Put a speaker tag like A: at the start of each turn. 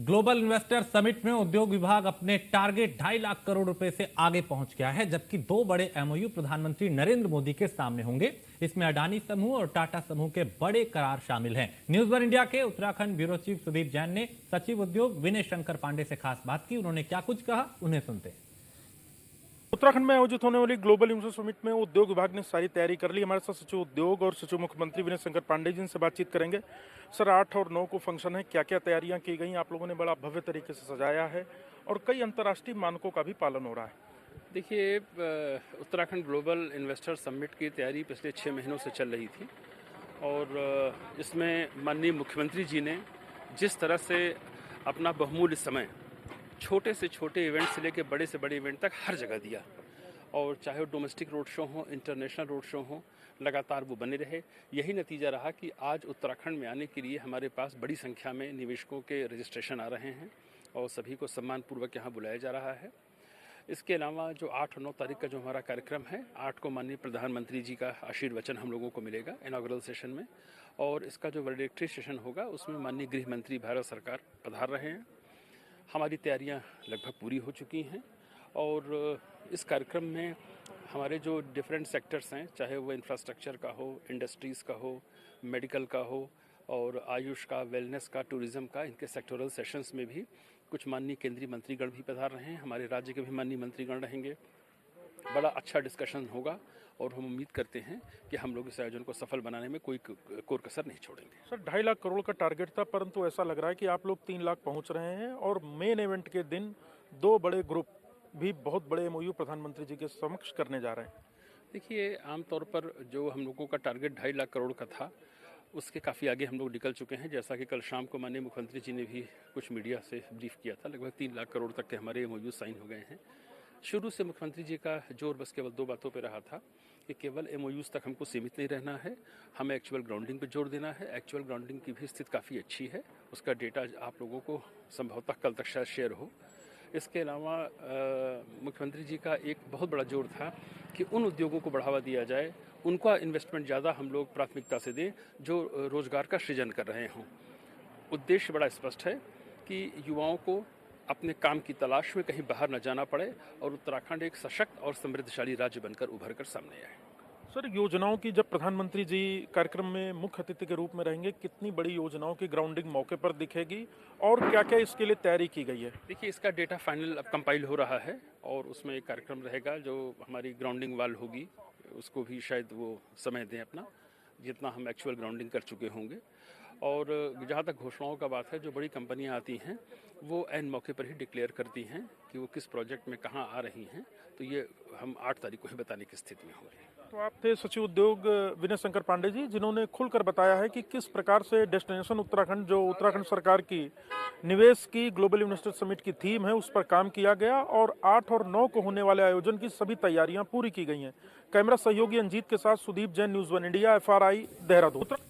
A: Global investor summit में उद्योग विभाग अपने टारगेट 2.5 लाख करोड़ रुपए से आगे पहुंच गया है, जबकि दो बड़े एमओयू प्रधानमंत्री नरेंद्र मोदी के सामने होंगे। इसमें अडानी समूह और टाटा समूह के बड़े करार शामिल हैं। न्यूज वन इंडिया के उत्तराखंड ब्यूरो चीफ सुदीप जैन ने सचिव उद्योग विनय शंकर पांडे से खास बात की। उन्होंने क्या कुछ कहा, उन्हें सुनते हैं।
B: उत्तराखंड में आयोजित होने वाली ग्लोबल इन्वेस्टर समिट में उद्योग विभाग ने सारी तैयारी कर ली। हमारे साथ सचिव उद्योग और सचिव मुख्यमंत्री विनय शंकर पांडे जी से बातचीत करेंगे। सर, 8 और 9 को फंक्शन है, क्या क्या तैयारियां की गई? आप लोगों ने बड़ा भव्य तरीके से सजाया है और कई अंतर्राष्ट्रीय मानकों का भी पालन हो रहा है।
C: देखिए, उत्तराखंड ग्लोबल इन्वेस्टर समिट की तैयारी पिछले 6 महीनों से चल रही थी और इसमें माननीय मुख्यमंत्री जी ने जिस तरह से अपना बहुमूल्य समय छोटे से छोटे इवेंट से लेकर बड़े से बड़े इवेंट तक हर जगह दिया, और चाहे वो डोमेस्टिक रोड शो हो, इंटरनेशनल रोड शो हो, लगातार वो बने रहे। यही नतीजा रहा कि आज उत्तराखंड में आने के लिए हमारे पास बड़ी संख्या में निवेशकों के रजिस्ट्रेशन आ रहे हैं और सभी को सम्मानपूर्वक यहाँ बुलाया जा रहा है। इसके अलावा जो 8 और 9 तारीख का जो हमारा कार्यक्रम है, 8 को माननीय प्रधानमंत्री जी का आशीर्वचन हम लोगों को मिलेगा इनॉग्रल सेशन में, और इसका जो वैलिडिक्टरी सेशन होगा उसमें माननीय गृह मंत्री भारत सरकार पधार रहे हैं। हमारी तैयारियां लगभग पूरी हो चुकी हैं और इस कार्यक्रम में हमारे जो डिफरेंट सेक्टर्स हैं, चाहे वो इंफ्रास्ट्रक्चर का हो, इंडस्ट्रीज़ का हो, मेडिकल का हो और आयुष का, वेलनेस का, टूरिज़्म का, इनके सेक्टोरल सेशंस में भी कुछ माननीय केंद्रीय मंत्रीगण भी पधार रहे हैं। हमारे राज्य के भी माननीय मंत्रीगण रहेंगे। बड़ा अच्छा डिस्कशन होगा और हम उम्मीद करते हैं कि हम लोग इस आयोजन को सफल बनाने में कोई कोर कसर नहीं छोड़ेंगे।
B: सर, 2.5 लाख करोड़ का टारगेट था, परंतु ऐसा लग रहा है कि आप लोग 3 लाख पहुंच रहे हैं और मेन इवेंट के दिन 2 बड़े ग्रुप भी बहुत बड़े एमओयू प्रधानमंत्री जी के समक्ष करने जा रहे हैं।
C: देखिए, आमतौर पर जो हम लोगों का टारगेट 2.5 लाख करोड़ का था, उसके काफ़ी आगे हम लोग निकल चुके हैं। जैसा कि कल शाम को माननीय मुख्यमंत्री जी ने भी कुछ मीडिया से ब्रीफ किया था, लगभग 3 लाख करोड़ तक के हमारे एमओयू साइन हो गए हैं। शुरू से मुख्यमंत्री जी का जोर बस केवल 2 बातों पर रहा था कि केवल एमओयूज़ तक हमको सीमित नहीं रहना है, हमें एक्चुअल ग्राउंडिंग पे जोर देना है। एक्चुअल ग्राउंडिंग की भी स्थिति काफ़ी अच्छी है, उसका डेटा आप लोगों को संभवतः कल तक शायद शेयर हो। इसके अलावा मुख्यमंत्री जी का एक बहुत बड़ा जोर था कि उन उद्योगों को बढ़ावा दिया जाए, उनका इन्वेस्टमेंट ज़्यादा हम लोग प्राथमिकता से दें जो रोज़गार का सृजन कर रहे हों। उद्देश्य बड़ा स्पष्ट है कि युवाओं को अपने काम की तलाश में कहीं बाहर न जाना पड़े और उत्तराखंड एक सशक्त और समृद्धशाली राज्य बनकर उभर कर सामने आए।
B: सर, योजनाओं की जब प्रधानमंत्री जी कार्यक्रम में मुख्य अतिथि के रूप में रहेंगे, कितनी बड़ी योजनाओं की ग्राउंडिंग मौके पर दिखेगी और क्या क्या इसके लिए तैयारी की गई है?
C: देखिए, इसका डेटा फाइनल अब कंपाइल हो रहा है और उसमें एक कार्यक्रम रहेगा जो हमारी ग्राउंडिंग वाल होगी, उसको भी शायद वो समय दें अपना, जितना हम एक्चुअल ग्राउंडिंग कर चुके होंगे। और जहाँ तक घोषणाओं का बात है, जो बड़ी कंपनियां आती हैं वो ऐन मौके पर ही डिक्लेयर करती हैं कि वो किस प्रोजेक्ट में कहाँ आ रही हैं, तो ये हम 8 तारीख को ही बताने की स्थिति में होंगे।
B: तो आप थे सचिव उद्योग विनय शंकर पांडे जी, जिन्होंने खुलकर बताया है कि किस प्रकार से डेस्टिनेशन उत्तराखंड, जो उत्तराखंड सरकार की निवेश की ग्लोबल इन्वेस्टर समिट की थीम है, उस पर काम किया गया और 8 और 9 को होने वाले आयोजन की सभी तैयारियां पूरी की गई हैं। कैमरा सहयोगी अंजीत के साथ Sudeep Jain, news one India, FRI, Dehradun.